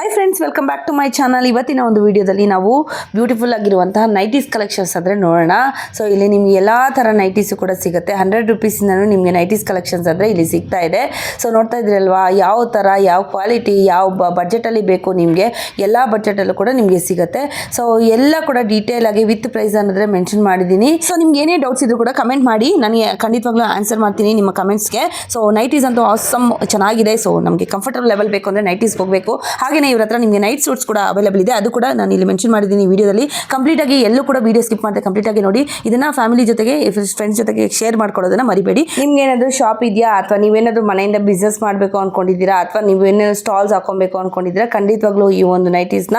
Hi friends, welcome back to my channel. ಇವತ್ತಿನ ಒಂದು ವಿಡಿಯೋದಲ್ಲಿ ನಾವು ಬ್ಯೂಟಿಫುಲ್ ಆಗಿರುವಂತಹ ನೈಟೀಸ್ ಕಲೆಕ್ಷನ್ಸ್ ಅಂದರೆ ನೋಡೋಣ. ಸೊ ಇಲ್ಲಿ ನಿಮಗೆ ಎಲ್ಲ ಥರ ನೈಟೀಸು ಕೂಡ ಸಿಗುತ್ತೆ. 100 ರೂಪೀಸಿಂದನೂ ನಿಮಗೆ ನೈಟೀಸ್ ಕಲೆಕ್ಷನ್ಸ್ ಅಂದರೆ ಇಲ್ಲಿ ಸಿಗ್ತಾ ಇದೆ. ಸೊ ನೋಡ್ತಾ ಇದ್ರಲ್ವಾ, ಯಾವ ಥರ, ಯಾವ ಕ್ವಾಲಿಟಿ, ಯಾವ ಬಜೆಟಲ್ಲಿ ಬೇಕು ನಿಮಗೆ, ಎಲ್ಲ ಬಜೆಟಲ್ಲೂ ಕೂಡ ನಿಮಗೆ ಸಿಗುತ್ತೆ. ಸೊ ಎಲ್ಲ ಕೂಡ ಡೀಟೇಲ್ ಆಗಿ ವಿತ್ ಪ್ರೈಸ್ ಅನ್ನೋದ್ರೆ ಮೆನ್ಷನ್ ಮಾಡಿದ್ದೀನಿ. ಸೊ ನಿಮ್ಗೆ ಏನೇ ಡೌಟ್ಸ್ ಇದ್ರೂ ಕೂಡ ಕಮೆಂಟ್ ಮಾಡಿ, ನನಗೆ ಖಂಡಿತವಾಗ್ಲೂ ಆನ್ಸರ್ ಮಾಡ್ತೀನಿ ನಿಮ್ಮ ಕಮೆಂಟ್ಸ್ಗೆ. ಸೊ ನೈಟೀಸ್ ಅಂತೂ ಆಸಮ್ ಚೆನ್ನಾಗಿದೆ. ಸೊ ನಮಗೆ ಕಂಫರ್ಟಬಲ್ ಲೆವೆಲ್ ಬೇಕು ಅಂದರೆ ನೈಟೀಸ್ಗೆ ಹೋಗಬೇಕು. ಹಾಗೆಯೇ ಇವ್ರ ಹತ್ರ ನಿಮಗೆ ನೈಟ್ ಸೂಟ್ಸ್ ಕೂಡ ಅವೈಲೇಬಲ್ ಇದೆ. ಅದು ಕೂಡ ನಾನು ಇಲ್ಲಿ ಮೆನ್ಷನ್ ಮಾಡಿದ್ದೀನಿ ವಿಡಿಯೋದಲ್ಲಿ. ಕಂಪ್ಲೀಟ್ ಆಗಿ ಎಲ್ಲೂ ಕೂಡ ವಿಡಿಯೋ ಸ್ಕಿಪ್ ಮಾಡದೆ ಕಂಪ್ಲೀಟ್ ಆಗಿ ನೋಡಿ. ಇದನ್ನ ಫ್ಯಾಮಿಲಿ ಜೊತೆಗೆ, ಫ್ರೆಂಡ್ಸ್ ಜೊತೆಗೆ ಶೇರ್ ಮಾಡ್ಕೊಳ್ಳೋದನ್ನ ಮರಿಬೇಡಿ. ನಿಮ್ಗೆ ಏನಾದರೂ ಶಾಪ್ ಇದೆಯಾ, ಅಥವಾ ನೀವೇನಾದರೂ ಮನೆಯಿಂದ ಬಿಸ್ನೆಸ್ ಮಾಡಬೇಕು ಅನ್ಕೊಂಡಿದ್ದೀರಾ, ಅಥವಾ ನೀವೇನಾದ್ರು ಸ್ಟಾಲ್ಸ್ ಹಾಕೊಬೇಕು ಅನ್ಕೊಂಡಿದ್ದೀರಾ, ಖಂಡಿತವಾಗ್ಲೂ ಈ ಒಂದು ನೈಟೀಸ್ನ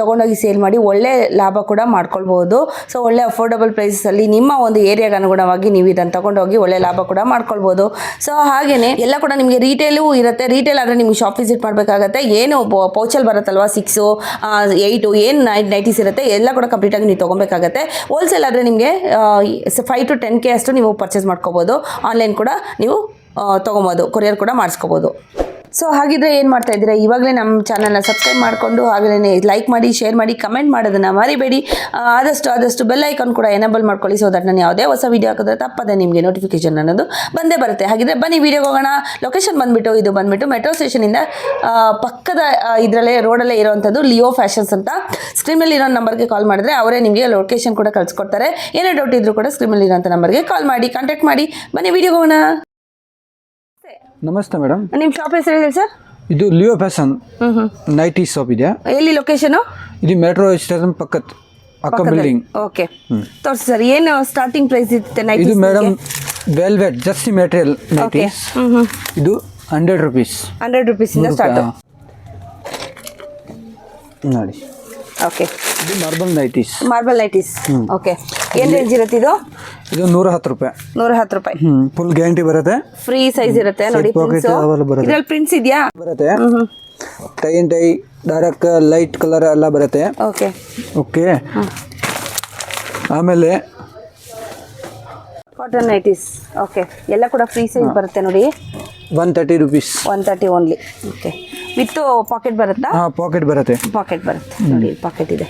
ತಗೊಂಡೋಗಿ ಸೇಲ್ ಮಾಡಿ ಒಳ್ಳೆ ಲಾಭ ಕೂಡ ಮಾಡ್ಕೊಳ್ಬಹುದು. ಸೊ ಒಳ್ಳೆ ಅಫೋರ್ಡಬಲ್ ಪ್ರೈಸಲ್ಲಿ ನಿಮ್ಮ ಒಂದು ಏರಿಯಾಗೆ ಅನುಗುಣವಾಗಿ ನೀವು ಇದನ್ನು ತಗೊಂಡೋಗಿ ಒಳ್ಳೆ ಲಾಭ ಕೂಡ ಮಾಡ್ಕೊಳ್ಬಹುದು. ಸೊ ಹಾಗೇನೆ ಎಲ್ಲ ಕೂಡ ನಿಮಗೆ ರಿಟೇಲು ಇರುತ್ತೆ. ರಿಟೇಲ್ ಆದರೆ ನಿಮಗೆ ಶಾಪ್ ವಿಸಿಟ್ ಮಾಡಬೇಕಾಗತ್ತೆ. ಏನು ಪೌಚಲ್ಲಿ ಬರುತ್ತಲ್ವಾ, 6, 8 ಏನು ನೈಟೀಸ್ ಇರುತ್ತೆ ಎಲ್ಲ ಕೂಡ ಕಂಪ್ಲೀಟಾಗಿ ನೀವು ತೊಗೊಬೇಕಾಗತ್ತೆ. ಹೋಲ್ಸೇಲ್ ಆದರೆ ನಿಮಗೆ 5 to 10K ಅಷ್ಟು ನೀವು ಪರ್ಚೇಸ್ ಮಾಡ್ಕೋಬೋದು. ಆನ್ಲೈನ್ ಕೂಡ ನೀವು ತೊಗೊಬೋದು, ಕೊರಿಯರ್ ಕೂಡ ಮಾಡಿಸ್ಕೋಬೋದು. ಸೊ ಹಾಗಿದ್ರೆ ಏನು ಮಾಡ್ತಾ ಇದ್ದೀರಾ, ಇವಾಗಲೇ ನಮ್ಮ ಚಾನಲ್ನ ಸಬ್ಸ್ಕ್ರೈಬ್ ಮಾಡಿಕೊಂಡು ಹಾಗಲೇ ಲೈಕ್ ಮಾಡಿ, ಶೇರ್ ಮಾಡಿ, ಕಮೆಂಟ್ ಮಾಡೋದನ್ನು ಮರಿಬೇಡಿ. ಆದಷ್ಟು ಬೆಲ್ ಐಕಾನ್ ಕೂಡ ಎನೇಬಲ್ ಮಾಡ್ಕೊಳ್ಳಿ. ಸೊ ದಟ್ ನಾನು ಯಾವುದೇ ಹೊಸ ವೀಡಿಯೋ ಹಾಕಿದ್ರೆ ತಪ್ಪದೆ ನಿಮಗೆ ನೋಟಿಫಿಕೇಶನ್ ಅನ್ನೋದು ಬಂದೇ ಬರುತ್ತೆ. ಹಾಗಿದ್ರೆ ಬನ್ನಿ ವಿಡಿಯೋಗೆ ಹೋಗೋಣ. ಲೊಕೇಶನ್ ಬಂದುಬಿಟ್ಟು ಮೆಟ್ರೋ ಸ್ಟೇಷನಿಂದ ಪಕ್ಕದ ಇದರಲ್ಲೇ ರೋಡಲ್ಲೇ ಇರೋವಂಥದ್ದು ಲಿಯೋ ಫ್ಯಾಷನ್ಸ್ ಅಂತ. ಸ್ಕ್ರೀನಲ್ಲಿ ಇರೋ ನಂಬರ್ಗೆ ಕಾಲ್ ಮಾಡಿದ್ರೆ ಅವರೇ ನಿಮಗೆ ಲೊಕೇಶನ್ ಕೂಡ ಕಳಿಸ್ಕೊಡ್ತಾರೆ. ಏನೇ ಡೌಟ್ ಇದ್ರೂ ಕೂಡ ಸ್ಕ್ರೀನಲ್ಲಿ ಇರೋಂಥ ನಂಬರ್ಗೆ ಕಾಲ್ ಮಾಡಿ, ಕಾಂಟ್ಯಾಕ್ಟ್ ಮಾಡಿ. ಬನ್ನಿ ವಿಡಿಯೋಗೆ ಹೋಗೋಣ. ನಮಸ್ತೆ ಮೇಡಮ್, ನಿಮ್ಮ ಶಾಪ್ ಹೆಸರು ಹೇಳಿ ಸರ್. ಇದು ಲಿಯೋ ಫ್ಯಾಷನ್ ನೈಟಿ ಶಾಪ್ ಇದೆ. ಎಲ್ಲಿ ಲೊಕೇಶನು? ಇದು ಮೆಟ್ರೋ ಸ್ಟೇಷನ್ ಪಕ್ಕ ಬಿಲ್ಡಿಂಗ್. ಓಕೆ, ತೋರಿಸಿ ಸರ್. ಏನು ಸ್ಟಾರ್ಟಿಂಗ್ ಪ್ರೈಸ್ ಇರುತ್ತೆ ನೈಟಿ? ಇದು madam velvet Jersey material nighties. ಇದು 100 ರೂಪೀಸ್. 100 ರೂಪೀಸಿಂದ ಸ್ಟಾರ್ಟ್ ನೋಡಿ. ಓಕೆ, ಇದು ಮಾರ್ಬಲ್ ನೈಟೀಸ್. ಓಕೆ, ಏನು ರೇಂಜ್ ಇರುತ್ತೆ ಇದು? ಇದು 110 ರೂಪಾಯಿ. 110 ರೂಪಾಯಿ. ಫುಲ್ ಗ್ಯಾರಂಟಿ ಬರುತ್ತೆ. ಫ್ರೀ ಸೈಜ್ ಇರುತ್ತೆ ನೋಡಿ. ಇದರಲ್ಲಿ ಪ್ರಿಂಟ್ಸ್ ಇದೆಯಾ? ಬರುತ್ತೆ. Tie and tie, dark, light colour ಎಲ್ಲ ಬರುತ್ತೆ. Okay okay. ಆಮೇಲೆ ಕಾಟನ್ ನೈಟೀಸ್. ಓಕೆ, ಎಲ್ಲ ಕೂಡ ಫ್ರೀ ಸೈಜ್ ಬರುತ್ತೆ ನೋಡಿ. 130 rupees. 130 only. Okay, with packet ಬರುತ್ತಾ? ಹಾಂ, ಪಾಕೆಟ್ ಬರುತ್ತೆ ನೋಡಿ. ಪಾಕೆಟ್ ಇದೆ,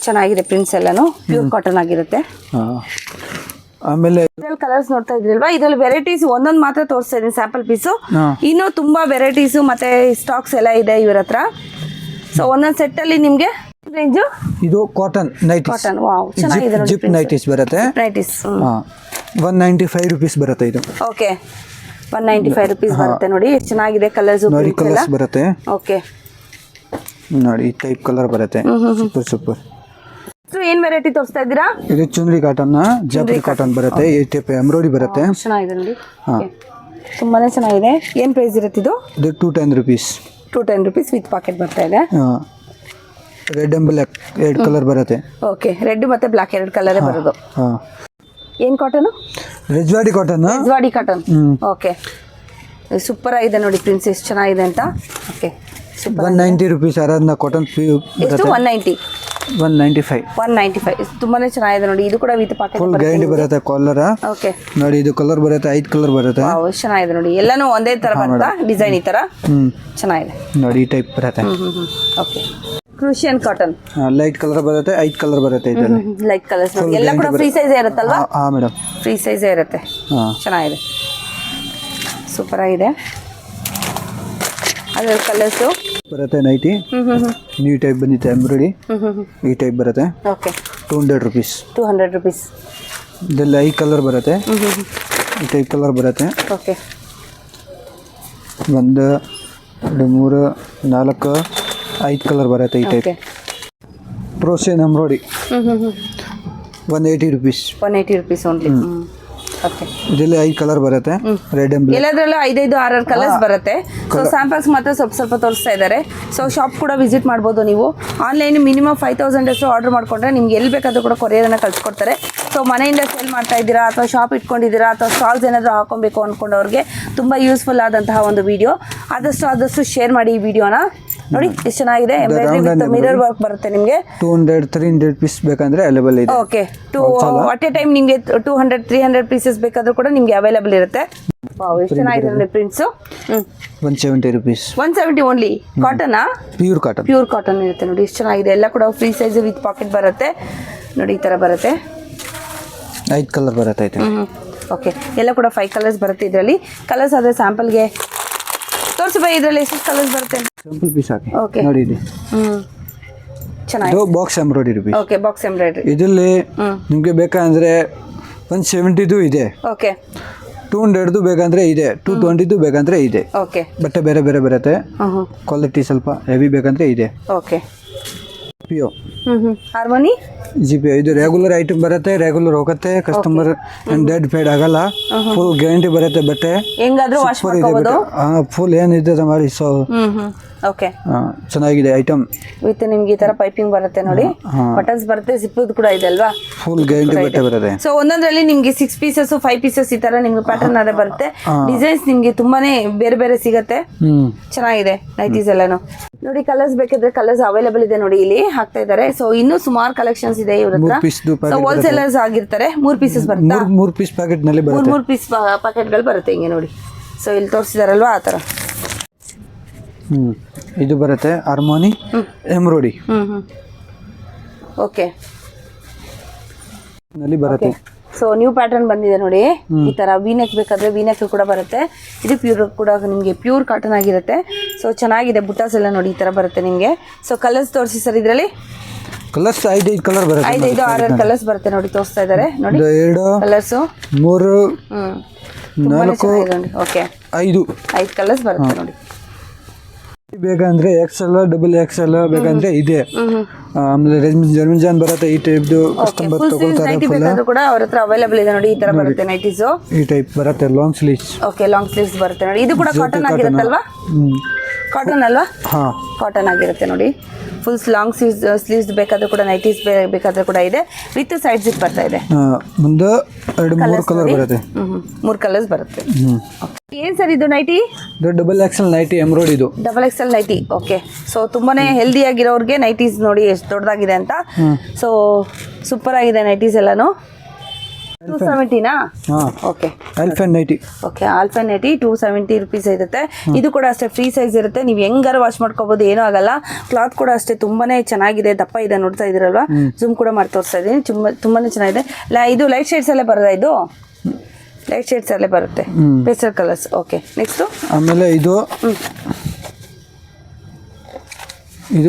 ಚೆನ್ನಾಗಿದೆ. ಪ್ರಿಂಟ್ಸ್ ಎಲ್ಲಾನು ಪ್ಯೂರ್ ಕಾಟನ್ ಆಗಿರುತ್ತೆ. ಆಮೇಲೆ ಕಲರ್ಸ್ ನೋಡ್ತಾ ಇದ್ರಲ್ವಾ, ಇದ್ರಲ್ಲಿ ವೆರೈಟೀಸ್ ಒಂದೊಂದು ಮಾತ್ರ ತೋರಿಸ್ತಾ ಇದ್ದೀನಿ, ಸ್ಯಾಂಪಲ್ ಪೀಸು. ಇನ್ನೂ ತುಂಬಾ ವೆರೈಟೀಸು ಮತ್ತೆ ಸ್ಟಾಕ್ಸ್ ಎಲ್ಲ ಇದೆ ಇವ್ರ ಹತ್ರ. ಸೊ ಒಂದೊಂದು ಸೆಟ್ ಅಲ್ಲಿ ನಿಮ್ಗೆ ರೇಂಜು ಇದು ಕಾಟನ್ ನೈಟೀಸ್. ಕಾಟನ್, ವಾವ್, ಚೆನ್ನಾಗಿದೆ ನೋಡಿ. ಜಿಪ್ ನೈಟೀಸ್ ಬರುತ್ತೆ. ನೈಟೀಸ್ 195 ರೂಪೀಸ್ ಬರುತ್ತೆ ಇದು. ಓಕೆ, 195 ರೂಪೀಸ್ ಬರುತ್ತೆ ನೋಡಿ. ಎಷ್ಟು ಚೆನ್ನಾಗಿದೆ ಕಲರ್ಸ್ ಬರುತ್ತೆ. ಓಕೆ ನೋಡಿ, ಈ ಟೈಪ್ ಕಲರ್ ಬರುತ್ತೆ. ಸೂಪರ್. ಏನ್ ವೆರೈಟಿ ತೋರಿಸ್ತಾ ಇದ್ದೀರಾ? ಇದು ಚುಂದ್ರಿ ಕಾಟನ್, ಜಾಪರಿ ಕಾಟನ್ ಬರುತ್ತೆ. ಈ ಟೈಪ್ ಎಂಬ್ರಾಯ್ಡರಿ ಬರುತ್ತೆ. ಚೆನ್ನಾಗಿದೆ ನೋಡಿ, ತುಂಬಾನೇ ಚೆನ್ನಾಗಿದೆ. ಏನ್ ಪ್ರೈಸ್ ಇರುತ್ತೆ ಇದು? ಇದು 210 ರೂಪೀಸ್. 210 ರೂಪೀಸ್ ವಿತ್ ಪಾಕೆಟ್ ಬರ್ತಾ ಇದೆ. ರೆಡ್ ಅಂಡ್ ಬ್ಲ್ಯಾಕ್ 2 ಕಲರ್ ಬರುತ್ತೆ. ಓಕೆ, ರೆಡ್ ಮತ್ತೆ ಬ್ಲ್ಯಾಕ್ 2 ಕಲರೇ ಬರೋದು. ಏನ್ cotton? Rajwadi cotton. Okay, super ಆಗಿದೆ ನೋಡಿ. ಪ್ರಿಂಟ್ಸ್ ಎಷ್ಟು ಚೆನ್ನಾಗಿದೆ ಅಂತ. Okay, 190 rupees. ಆರಾಧನಾ ಕಾಟನ್ ಎಷ್ಟು? 190. 195. ತುಂಬಾನೇ ಚೆನ್ನಾಗಿದೆ ನೋಡಿ. ಇದು ಕೂಡ ವಿತ್ ಪಾಕೆಟ್ ಫುಲ್ ಗ್ಯಾರಂಟಿ ಬರುತ್ತೆ. ಕಾಲರ್ ಓಕೆ ನೋಡಿ, ಇದು ಕಲರ್ ಬರುತ್ತೆ. 5 ಕಲರ್ ಬರುತ್ತೆ. ಚೆನ್ನಾಗಿದೆ ನೋಡಿ. ಎಲ್ಲಾನು ಒಂದೇ ತರ ಬರುತ್ತಾ ಡಿಸೈನ್? ಈ ತರ ಚೆನ್ನಾಗಿದೆ ನೋಡಿ. ಈ ಟೈಪ್ ಬರುತ್ತೆ. ಓಕೆ, ಕ್ರೂಷಿಯನ್ ಕಾಟನ್ ಲೈಟ್ ಕಲರ್ ಬರುತ್ತೆ. 5 ಕಲರ್ ಬರುತ್ತೆ. ಇದರಲ್ಲಿ ಲೈಟ್ ಕಲರ್ಸ್ ನೋಡಿ. ಎಲ್ಲ ಕೂಡ ಫ್ರೀ ಸೈಜ್ ಇರುತ್ತಲ್ವಾ? ಹಾಂ ಮೇಡಮ್, ಫ್ರೀ ಸೈಜ್ ಇರುತ್ತೆ. ಚೆನ್ನಾಗಿದೆ, ಸೂಪರ್ ಆಗಿದೆ. ಅದರ ಕಲರ್ಸ್ ಬರುತ್ತೆ. ನೈಟಿ ನ್ಯೂ ಟೈಪ್ ಬಂದಿದೆ. ಎಂಬ್ರಾಯ್ಡರಿ ಈ ಟೈಪ್ ಬರುತ್ತೆ. Okay, 200 rupees. 200 ರೂಪೀಸ್. ಇದೆಲ್ಲ 5 ಕಲರ್ ಬರುತ್ತೆ. ಈ ಟೈಪ್ ಕಲರ್ ಬರುತ್ತೆ. ಓಕೆ, 1 2 3 4 5 ಕಲರ್ ಬರುತ್ತೆ. ಈ ಟೈಪ್ ಪ್ರೋಸೆನ್ embroidery 180 rupees. 180 rupees only. Okay, ಇದರಲ್ಲಿ 5 ಕಲರ್ ಬರುತ್ತೆ. Red and black. ಎಲ್ಲದರಲ್ಲೂ 5 6 ಕಲರ್ಸ್ ಬರುತ್ತೆ. ಸೊ ಸ್ಯಾಂಪಲ್ಸ್ ಮಾತ್ರ ಸ್ವಲ್ಪ ತೋರಿಸ್ತಾ ಇದ್ದಾರೆ. ಸೊ ಶಾಪ್ ಕೂಡ ವಿಸಿಟ್ ಮಾಡ್ಬೋದು ನೀವು. ಆನ್ಲೈನ್ ಮಿನಿಮಮ್ 5000 ಅಷ್ಟು ಆರ್ಡರ್ ಮಾಡ್ಕೊಂಡ್ರೆ ನಿಮ್ಗೆ ಎಲ್ಲಿ ಬೇಕಾದರೂ ಕೂಡ ಕೊರಿಯರನ್ನು ಕಳಿಸ್ಕೊಡ್ತಾರೆ. ಸೊ ಮನೆಯಿಂದ ಸೇಲ್ ಮಾಡ್ತಾ ಇದ್ದೀರಾ, ಅಥವಾ ಶಾಪ್ ಇಟ್ಕೊಂಡಿದ್ದೀರಾ, ಅಥವಾ ಸ್ಟಾಲ್ಸ್ ಏನಾದರೂ ಹಾಕೊಬೇಕು ಅಂದ್ಕೊಂಡವ್ರಿಗೆ ತುಂಬ ಯೂಸ್ಫುಲ್ ಆದಂತಹ ಒಂದು ವಿಡಿಯೋ. ಆದಷ್ಟು ಶೇರ್ ಮಾಡಿ ಈ ವಿಡಿಯೋನ. ನೋಡಿ ಎಷ್ಟು ಚೆನ್ನಾಗಿದೆ ಎಂಬ್ರಾಯ್ಡ್ರಿ ವಿತ್ ಮಿರರ್ ವರ್ಕ್ ಬರುತ್ತೆ ನಿಮಗೆ 200-300 ಪೀಸ್ ಬೇಕಂದ್ರೆ ಅವೈಲೇಬಲ್ ಇದೆ. ಓಕೆ ಅಟ್ ಎ ಟೈಮ್ ನಿಮಗೆ 200-300 ಪೀಸಸ್ ಬೇಕಾದ್ರೂ ಕೂಡ ನಿಮಗೆ ಅವೈಲೇಬಲ್ ಇರುತ್ತೆ. ಎಷ್ಟು ಚೆನ್ನಾಗಿದೆ ನೋಡಿ ಪ್ರಿಂಟ್ಸ್. 170 rupees. 170 ಓನ್ಲಿ. ಕಾಟನಾ? Pure cotton. ಪ್ಯೂರ್ ಕಾಟನ್ ಇರುತ್ತೆ ನೋಡಿ. ಎಷ್ಟು ಚೆನ್ನಾಗಿದೆ. ಎಲ್ಲ ಕೂಡ ಫ್ರೀ ಸೈಜ್ ವಿತ್ ಪಾಕೆಟ್ ಬರುತ್ತೆ ನೋಡಿ. ಈ ಥರ ಬರುತ್ತೆ. 5 ಕಲರ್ ಬರುತ್ತೆ. ಓಕೆ ಎಲ್ಲ ಕೂಡ 5 ಕಲರ್ಸ್ ಬರುತ್ತೆ ಇದರಲ್ಲಿ. ಕಲರ್ಸ್ ಆದರೆ ಸ್ಯಾಂಪಲ್ಗೆ ತೋರಿಸಿ ಬೈ. ಇದರಲ್ಲಿ ಎಷ್ಟು ಕಲರ್ಸ್ ಬರುತ್ತೆ? ಸಿಂಪಲ್ ಪೀಸ್ ಹಾಕಿ ಓಕೆ ನೋಡಿ ಇದು. ಚೆನ್ನಾಗಿದೆ. Box embroidery piece. Okay box embroidery. ಇದರಲ್ಲಿ ನಿಮಗೆ ಬೇಕಂದ್ರೆ 170 ಇದೆ. ಓಕೆ 200 ಬೇಕಂದ್ರೆ ಇದೆ. 220 ಬೇಕಂದ್ರೆ ಇದೆ. ಓಕೆ ಬಟ್ಟೆ ಬೇರೆ ಬೇರೆ ಬರುತ್ತೆ. ಕ್ವಾಲಿಟಿ ಸ್ವಲ್ಪ ಹೆವಿ ಬೇಕಂದ್ರೆ ಇದೆ. ಓಕೆ ಪಿಯೋ ಹಾರ್ಮೋನಿ ಜಿಪಿ ಇದು ರೆಗ್ಯುಲರ್ ಐಟಮ್ ಬರುತ್ತೆ. ರೆಗ್ಯುಲರ್ ಹೋಗುತ್ತೆ. ಕಸ್ಟಮರ್ ಡೆಡ್ ಫೇಡ್ ಆಗಲ್ಲ. ಫುಲ್ ಗ್ಯಾರಂಟಿ ಬರುತ್ತೆ. ಬಟ್ಟೆ ಹೆಂಗಾದ್ರೂ ವಾಶ್ ಮಾಡ್ಕೋಬಹುದು. ಫುಲ್ ಏನಿದೆ ಮಾಡಿ. ಸೊ ಓಕೆ ಚೆನ್ನಾಗಿದೆ ಐಟಮ್. ವಿತ್ ನಿಮ್ಗೆ ಈ ತರ ಪೈಪಿಂಗ್ ಬರುತ್ತೆ ನೋಡಿ. ಬಟನ್ಸ್ ಬರುತ್ತೆ. ಜಿಪ್ ಕೂಡ ಇದೆ ಅಲ್ವಾ. ಫುಲ್ ಗ್ಯಾರಂಟಿ ಬಟ್ಟೆ ಬರುತ್ತೆ. ಸೊ ಒಂದೊಂದ್ರಲ್ಲಿ ನಿಮ್ಗೆ 6 ಪೀಸಸ್ 5 ಪೀಸಸ್ ಈ ತರ ನಿಮ್ಗೆ ಪ್ಯಾಟರ್ನ್ ಅದೇ ಬರುತ್ತೆ. ಡಿಸೈನ್ಸ್ ನಿಮ್ಗೆ ತುಂಬಾನೇ ಬೇರೆ ಬೇರೆ ಸಿಗುತ್ತೆ. ಚೆನ್ನಾಗಿದೆ ನೈಟೀಸ್ ಎಲ್ಲಾನು ನೋಡಿ. ಕಲರ್ಸ್ ಬೇಕಿದ್ರೆ ಕಲರ್ಸ್ ಅವೈಲೇಬಲ್ ಇದೆ ನೋಡಿ. ಇಲ್ಲಿ ಹಾಕ್ತಾ ಇದ್ದಾರೆ. ಸೊ ಇನ್ನೂ ಸುಮಾರು ಕಲೆಕ್ಷನ್ಸ್ ಇದೆ ಇವ್ರ ಹತ್ರ. ಹೋಲ್ಸೇಲರ್ಸ್ ಆಗಿರ್ತಾರೆ. 3 ಪೀಸಸ್ ಬರುತ್ತೆ. 3 ಪೀಸ್ ಪ್ಯಾಕೆಟ್ ನಲ್ಲಿ ಬರುತ್ತೆ. 3 ಪೀಸ್ ಪ್ಯಾಕೆಟ್ ಗಳು ಬರುತ್ತೆ ಹಿಂಗೆ ನೋಡಿ. ಸೊ ಇಲ್ಲಿ ತೋರಿಸಿದಾರಲ್ವಾ ಆ ತರ. ಇದು ಬರುತ್ತೆ ಹಾರ್ಮೋನಿ ಎಂಬ್ರಾಯ್ಡ್ರಿ. ಓಕೆ ನಲ್ಲಿ ಬರುತ್ತೆ. ಸೊ ನ್ಯೂ ಪ್ಯಾಟರ್ನ್ ಬಂದಿದೆ ನೋಡಿ. ಈ ತರ ವಿನೆಕ್ ಬೇಕಾದ್ರೆ ವಿನೆಕ್ ಕೂಡ ಬರುತ್ತೆ. ಇದು ಪ್ಯೂರ್ ಕೂಡ ನಿಮಗೆ ಪ್ಯೂರ್ ಕಾಟನ್ ಆಗಿರುತ್ತೆ. ಸೊ ಚೆನ್ನಾಗಿದೆ. ಬುಟ್ಟಾಸ್ ಎಲ್ಲ ನೋಡಿ ಈ ತರ ಬರುತ್ತೆ ನಿಮಗೆ. ಸೊ ಕಲರ್ಸ್ ತೋರಿಸಿ ಸರ್. ಇದರಲ್ಲಿ ಕಲರ್ಸ್ 5 ಕಲರ್ ಬರುತ್ತೆ. 5-6 ಕಲರ್ಸ್ ಬರುತ್ತೆ ನೋಡಿ. ತೋರಿಸ್ತಾ ಇದ್ದಾರೆ ನೋಡಿ. 2 ಕಲರ್ಸ್ 3 4 ಓಕೆ 5 ಕಲರ್ಸ್ ಬರುತ್ತೆ ನೋಡಿ. ಬೇಕಂದ್ರೆ XL ಡಬಲ್ XL ಬೇಕಂದ್ರೆ ಇದೆ. ಆಮೇಲೆ ಜರ್ಮನ್ ಬರುತ್ತೆ. ಈ ಟೈಪ್ ಕಸ್ಟಮರ್ ತಗೊಳ್ತಾರೆ. ಬೇಕಾದ್ರೂ ಕೂಡ ಅವ್ರ ಹತ್ರ ಅವೈಲೇಬಲ್ ಇದೆ ನೋಡಿ. ಈ ತರ ಬರುತ್ತೆ ನೈಟೀಸ್. ಈ ಟೈಪ್ ಬರುತ್ತೆ long sleeves. Okay long sleeves ಬರುತ್ತೆ ನೋಡಿ. ಇದು ಕೂಡ ಕಾಟನ್ ಆಗಿರುತ್ತಲ್ವಾ? ಕಾಟನ್ ಅಲ್ವಾ? ಹಾ ಕಾಟನ್ ಆಗಿರುತ್ತೆ ನೋಡಿ. ಫುಲ್ ಲಾಂಗ್ ಸ್ಲೀವ್ಸ್ ಬೇಕಾದ್ರೂ ಕೂಡ ನೈಟೀಸ್ ಬೇಕಾದ್ರೂ ಕೂಡ ಇದೆ. ವಿತ್ ಸೈಡ್ ಜಿಪ್ ಬರ್ತಾ ಇದೆ. ಮುಂದೆ 2-3 ಕಲರ್ ಬರುತ್ತೆ. 3 ಕಲರ್ಸ್ ಬರುತ್ತೆ. ಏನ್ ಸರ್ ಇದು ನೈಟಿ? ಡಬಲ್ XL ನೈಟಿ ಎಂಬ್ರಾಯ್ಡ್. ಇದು double XL nighty. Okay so ತುಂಬಾನೇ ಹೆಲ್ದಿ ಆಗಿರೋರಿಗೆ ನೈಟೀಸ್ ನೋಡಿ ಎಷ್ಟು ದೊಡ್ಡದಾಗಿದೆ ಅಂತ. ಸೊ ಸೂಪರ್ ಆಗಿದೆ ನೈಟೀಸ್ ಎಲ್ಲಾನು. 270ನಾ? ಓಕೆ ಆಲ್ಫನ್ ನೈಟಿ. ಓಕೆ ಆಲ್ಫನ್ ನೈಟಿ 270 ರುಪೀಸ್ ಇರುತ್ತೆ. ಇದು ಕೂಡ ಅಷ್ಟೇ ಫ್ರೀ ಸೈಜ್ ಇರುತ್ತೆ. ನೀವು ಹೆಂಗಾರ ವಾಶ್ ಮಾಡ್ಕೋಬಹುದು. ಏನೂ ಆಗಲ್ಲ. ಕ್ಲಾತ್ ಕೂಡ ಅಷ್ಟೇ ತುಂಬಾನೇ ಚೆನ್ನಾಗಿದೆ. ದಪ್ಪ ಇದೆ ನೋಡ್ತಾ ಇದೀರಲ್ವಾ. ಜೂಮ್ ಕೂಡ ಮಾಡಿ ತೋರಿಸ್ತಾ ಇದೀನಿ. ತುಂಬಾನೇ ಚೆನ್ನಾಗಿದೆ. ಇದು ಲೈಟ್ ಶೇಡ್ಸ್ ಅಲ್ಲೇ ಬರೋದಾ? ಇದು ಲೈಟ್ ಶೇಡ್ಸ್ ಅಲ್ಲೇ ಬರುತ್ತೆ. Pastel colours. ಓಕೆ ನೆಕ್ಸ್ಟ್ ಆಮೇಲೆ ಇದು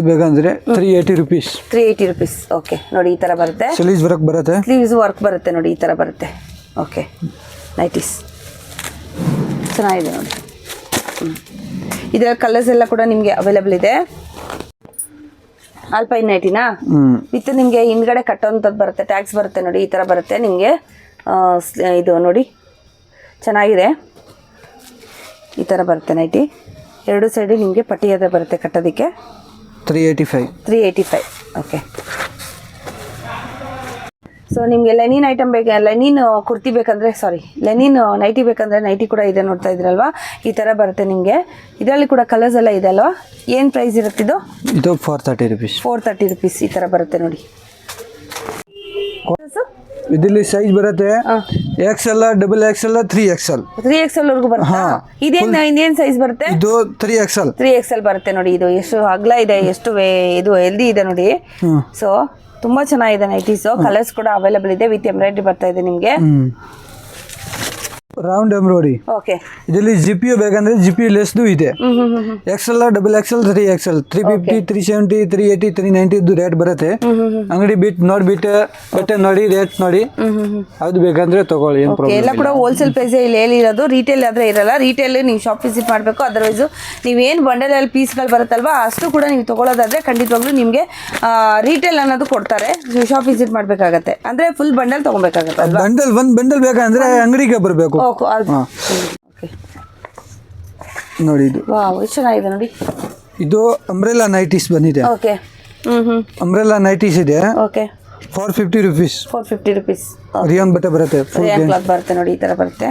ಬೇಕಂದ್ರೆ 380 ರುಪೀಸ್. 380 ರುಪೀಸ್. ಓಕೆ ನೋಡಿ ಈ ತರ ಬರುತ್ತೆ. ಸ್ಲೀವ್ಸ್ ವರ್ಕ್ ಬರುತ್ತೆ. ಸ್ಲೀವ್ಸ್ ವರ್ಕ್ ಬರುತ್ತೆ ನೋಡಿ. ಈ ತರ ಬರುತ್ತೆ. ಓಕೆ ನೈಟೀಸ್ ಚೆನ್ನಾಗಿದೆ ನೋಡಿ. ಇದರ ಕಲರ್ಸ್ ಎಲ್ಲ ಕೂಡ ನಿಮಗೆ ಅವೈಲೇಬಲ್ ಇದೆ. ಆಲ್ಪೈನ್ ನೈಟಿನಾ? ವಿತ್ ನಿಮಗೆ ಹಿಂದ್ಗಡೆ ಕಟ್ಟೋಂಥದ್ದು ಬರುತ್ತೆ. ಟ್ಯಾಗ್ಸ್ ಬರುತ್ತೆ ನೋಡಿ. ಈ ತರ ಬರುತ್ತೆ ನಿಮಗೆ. ಇದು ನೋಡಿ ಚೆನ್ನಾಗಿದೆ. ಈ ಥರ ಬರುತ್ತೆ ನೈಟಿ. 2 ಸೈಡು ನಿಮಗೆ ಪಟ್ಟಿ ಅದೇ ಬರುತ್ತೆ ಕಟ್ಟೋದಕ್ಕೆ. 385. ಓಕೆ ಸೊ ನಿಮಗೆ ಲೆನಿನ್ ಐಟಮ್ ಲೆನಿನ್ ಕುರ್ತಿ ಬೇಕಂದ್ರೆ ಲೆನಿನ್ ನೈಟಿ ಬೇಕಂದ್ರೆ ನೈಟಿ ಕೂಡ ಇದೆ ನೋಡ್ತಾ ಇದ್ರಲ್ವಾ. ಈ ಥರ ಬರುತ್ತೆ ನಿಮಗೆ. ಇದರಲ್ಲಿ ಕೂಡ ಕಲರ್ಸ್ ಎಲ್ಲ ಇದೆ ಅಲ್ವಾ. ಏನು ಪ್ರೈಸ್ ಇರುತ್ತೆ ಇದು? 430 ರುಪೀಸ್. 430 ರುಪೀಸ್. ಈ ಥರ ಬರುತ್ತೆ ನೋಡಿ. ಇದರಲ್ಲಿ ಸೈಜ್ ಬರುತ್ತೆ XL double XL 3XL. 3XL ವರೆಗೂ ಬರುತ್ತೆ. ಇದೇನು ಸೈಜ್ ಬರುತ್ತೆ? ಇದು 3XL. 3XL ಬರುತ್ತೆ ನೋಡಿ. ಇದು ಎಷ್ಟು ಅಗಲ ಇದೆ, ಎಷ್ಟು ಇದು ಹೆಲ್ದಿ ಇದೆ ನೋಡಿ. ಸೊ ತುಂಬಾ ಚೆನ್ನಾಗಿದೆ ನೈಟೀಸ್. ಕಲರ್ಸ್ ಕೂಡ ಅವೈಲೇಬಲ್ ಇದೆ. ವಿತ್ ಎಂಬ್ರಾಯ್ಡ್ರಿ ಬರ್ತಾ ಇದೆ ನಿಮಗೆ. Round embroidery. ಓಕೆ ಇದರಲ್ಲಿ ಜಿಪಿಯು ಬೇಕಂದ್ರೆ ಜಿಪಿ ಲೆಸ್ದು ಇದೆ. XL ಡಬಲ್ XL 3XL 350 370 380 390 ಇದು ರೇಟ್ ಬರುತ್ತೆ. ಅಂಗಡಿ ಬಿಟ್ಟು ನೋಡ್ಬಿಟ್ಟು ಬಟ್ಟೆ ನೋಡಿ ರೇಟ್ ನೋಡಿ ಅದು ಬೇಕಂದ್ರೆ ತಗೊಳ್ಳಿ. ಏನು ಪ್ರಾಬ್ಲಮ್ ಎಲ್ಲ ಕೂಡ ಹೋಲ್ಸೇಲ್ ಪ್ರೈಸ್ ಇಲ್ಲಿ ಹೇಳಿರೋದು. ರೀಟೇಲ್ ಆದ್ರೆ ಇರಲ್ಲ. ರೀಟೇಲ್ ನೀವು ಶಾಪ್ ವಿಸಿಟ್ ಮಾಡಬೇಕು. ಅದರ್ವೈಸ್ ನೀವೇನು ಬಂಡಲಲ್ಲಿ ಪೀಸ್ಗಳು ಬರುತ್ತಲ್ವಾ ಅಷ್ಟು ಕೂಡ ನೀವು ತಗೊಳ್ಳೋದಾದ್ರೆ ಖಂಡಿತವಾಗ್ಲೂ ನಿಮಗೆ ರೀಟೇಲ್ ಅನ್ನೋದು ಕೊಡ್ತಾರೆ. ನೀವು ಶಾಪ್ ವಿಸಿಟ್ ಮಾಡಬೇಕಾಗತ್ತೆ. ಅಂದ್ರೆ ಫುಲ್ ಬಂಡಲ್ ತಗೊಬೇಕಾಗತ್ತೆ. ಬಂಡಲ್ ಒಂದು ಬಂಡಲ್ ಬೇಕಂದ್ರೆ ಅಂಗಡಿಗೆ ಬರಬೇಕು. ನೋಡಿ ಇದು ಎಷ್ಟು ಚೆನ್ನಾಗಿದೆ ನೋಡಿ. ಇದು ಅಂಬ್ರೆಲಾ ನೈಟೀಸ್ ಬಂದಿದೆ. ಓಕೆ ಅಂಬ್ರೆಲಾ ನೈಟೀಸ್ ಇದೆ. Okay 450 rupees. 450 ರುಪೀಸ್. ರಿಯಾನ್ ಬಟ್ಟೆ ಬರುತ್ತೆ. ಕ್ಲಾತ್ ಬರುತ್ತೆ ನೋಡಿ. ಈ ತರ ಬರುತ್ತೆ.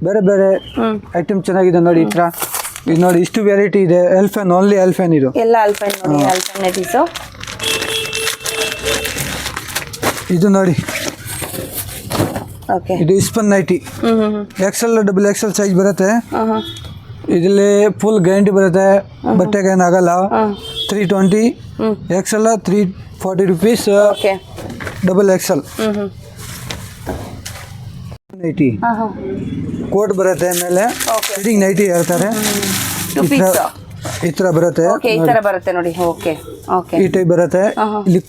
ಬೇರೆ ಬೇರೆ ಐಟಮ್ ಚೆನ್ನಾಗಿದೆ ನೋಡಿ. ಈ ತರ ಇದು ನೋಡಿ ಇಷ್ಟು ವೆರೈಟಿ ಇದೆ. ಎಲ್ಫೆನ್, ಓನ್ಲಿ ಎಲ್ಫೆನ್ ಇದು. ಎಲ್ಲ ಅಲ್ಫೈನ್ ನೋಡಿ, ಅಲ್ಫೈನ್ ನೈಟೀಸು. ಇದು ನೋಡಿ, ಓಕೆ. ಇದು ಇಸ್ಪನ್ nighty. XL double XL size ಬರುತ್ತೆ. ಇದರಲ್ಲಿ ಫುಲ್ ಗ್ಯಾರಂಟಿ ಬರುತ್ತೆ, ಬಟ್ಟೆಗೆ ಏನಾಗಲ್ಲ. 320, XL 340 rupees, okay. Double XL nighty. Coat ಬರುತ್ತೆ ಮೇಲೆ, Okay. ಫಿಟ್ಟಿಂಗ್ ನೈಟಿ ಹೇಳ್ತಾರೆ. 2 ಪೀಸ್. ಈ ಥರ ಬರುತ್ತೆ. ಓಕೆ, ಈ ತರ ಬರುತ್ತೆ ನೋಡಿ. Okay, okay. ಈ ಟೈಪ್ ಬರುತ್ತೆ. ಇಲ್ಲಿ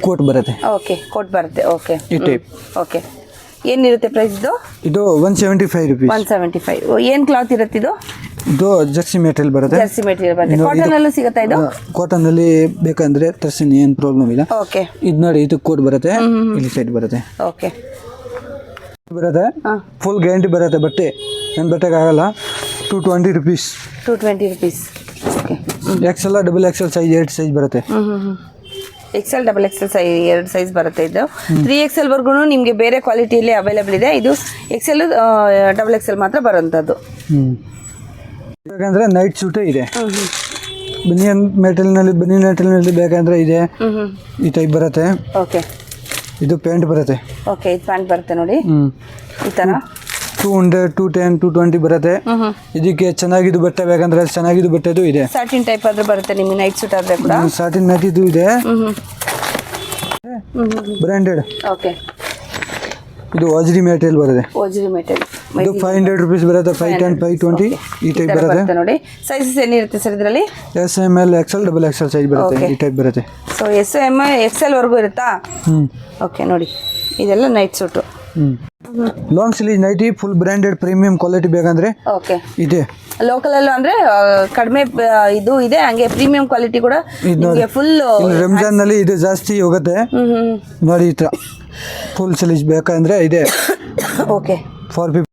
ಕೋಟ್ ಬರುತ್ತೆ. ಓಕೆ, ಕೋಟ್ ಬರುತ್ತೆ. ಓಕೆ, ಈ ಟೈಪ್. ಓಕೆ. ಏನಿರುತ್ತೆ ಪ್ರೈಸ್ ಇದು? ಇದು 175 ರುಪೀಸ್. 175. ಏನು ಕ್ಲಾತ್ ಇರುತ್ತೆ ಇದು? ಇದು ಜರ್ಸಿ ಮೆಟೀರಿಯಲ್ ಬರುತ್ತೆ. ಜರ್ಸಿ ಮೆಟೀರಿಯಲ್ ಬರುತ್ತೆ. ಕಾಟನ್ ಅಲ್ಲೂ ಸಿಗುತ್ತಾ ಇದು? ಕಾಟನ್ ಅಲ್ಲಿ ಬೇಕಂದ್ರೆ ತರ್ಸಿನಿ, ಏನು ಪ್ರಾಬ್ಲಮ್ ಇಲ್ಲ. ಓಕೆ. ಇದು ನೋಡಿ, ಇದು ಕೋಟ್ ಬರುತ್ತೆ, ಇಲ್ಲಿ ಸೈಡ್ ಬರುತ್ತೆ. ಓಕೆ. ಬರುತ್ತೆ, ಫುಲ್ ಗ್ಯಾರಂಟಿ ಬರುತ್ತೆ. ಬಟ್ಟೆ ಏನು ಬಟ್ಟೆಗೆ ಆಗಲ್ಲ. 220 rupees. 220 rupees. Okay. XL double XL size 2 size ಬರುತ್ತೆ. XL double XL size 2 size ಬರುತ್ತೆ. ಇದು 3XL ವರ್ಗು ನಿಮಗೆ ಬೇರೆ ಕ್ವಾಲಿಟಿಯಲ್ಲಿ ಅವೈಲೇಬಲ್ ಇದೆ. ಇದು ಎಕ್ಸೆಲ್ ಡಬಲ್ ಎಕ್ಸೆಲ್ ಮಾತ್ರ ಬರೋಂಥದ್ದು. ಬೇಕಂದ್ರೆ ನೈಟ್ ಸೂಟೇ ಇದೆ. ಬನಿಯನ್ ಮೆಟೀರಿಯಲ್ನಲ್ಲಿ ಬೇಕಂದ್ರೆ ಇದೆ, ಈ ಟೈಪ್ ಬರುತ್ತೆ. ಓಕೆ. ಇದು ಪ್ಯಾಂಟ್ ಬರುತ್ತೆ. ಓಕೆ, ಇದು ಪ್ಯಾಂಟ್ ಬರುತ್ತೆ ನೋಡಿ, ಈ ಥರ 200, 210, 220 ಬರುತ್ತೆ. ಇದಕ್ಕೆ ಚೆನ್ನಾಗಿದ್ದು ಬಟ್ಟೆ ಬೇಕಂದ್ರೆ ಚೆನ್ನಾಗಿದ್ದು ಬಟ್ಟೆದು ಇದೆ. ಸಾಟಿನ್ ಟೈಪ್ ಆದ್ರೆ ಬರುತ್ತೆ ನಿಮಗೆ, ನೈಟ್ ಸೂಟ್ ಆದ್ರೆ ಕೂಡ. ಸಾಟಿನ್ ನೈಟಿದು ಇದೆ, ಬ್ರ್ಯಾಂಡೆಡ್. ಓಕೆ. ಇದು ವಾಜ್ರಿ ಮೆಟೀರಿಯಲ್ ಬರುತ್ತೆ. ಓಜ್ರಿ ಮೆಟೀರಿಯಲ್. ಇದು 500 ರುಪೀಸ್ ಬರುತ್ತೆ. 510, 520 ಈ ಟೈಪ್ ಬರುತ್ತೆ ನೋಡಿ. ಸೈಜಸ್ ಏನಿರುತ್ತೆ ಸರ್ ಇದರಲ್ಲಿ? SML, XL, double XL size ಬರುತ್ತೆ. ಈ ಟೈಪ್ ಬರುತ್ತೆ. ಸೊ SML ವರ್ಗೂ ಇರುತ್ತಾ? ಓಕೆ, ನೋಡಿ ಇದೆಲ್ಲ night suit. Long sleeve nighty, full branded premium quality ಬೇಕಂದ್ರೆ ಓಕೆ ಇದೆ. ಲೋಕಲ್ ಅಲ್ಲೂ ಅಂದ್ರೆ ಕಡಿಮೆ ಇದು ಇದೆ, ಹಂಗೆ ಪ್ರೀಮಿಯಂ ಕ್ವಾಲಿಟಿ ಕೂಡ ನಿಮಗೆ ಫುಲ್. ರಂಜಾನ್ ನಲ್ಲಿ ಇದು ಜಾಸ್ತಿ ಹೋಗುತ್ತೆ ನೋಡಿ. ಈ ತರ ಫುಲ್ ಸ್ಲೀವ್ ಬೇಕಂದ್ರೆ ಇದೆ. ಓಕೆ. 450